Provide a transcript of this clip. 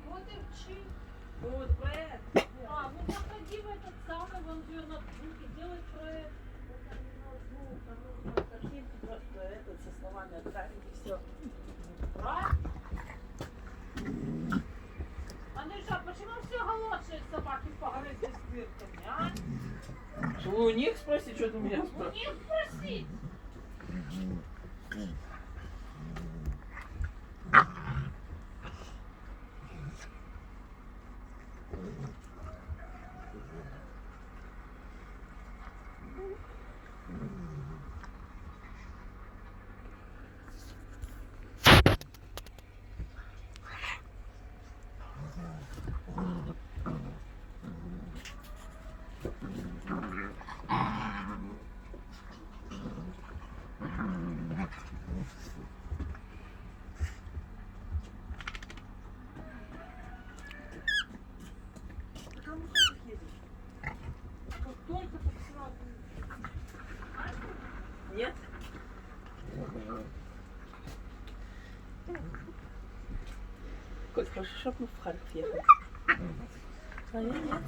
Вот и вчи. Вот проект. Ну заходи в этот самый, вон ее ноутбук и делай проект. Картинки просто этот со словами отправить и все. Правильно? Андрюша, почему все голодные собаки погрызли с дырками, а? Что вы у них спросите, что ты у меня У спрашиваешь? них спросить. Кому ты едешь? Как только так сразу. Нет? Коль, хочешь, чтобы мы в Харьков ехали? А я нет.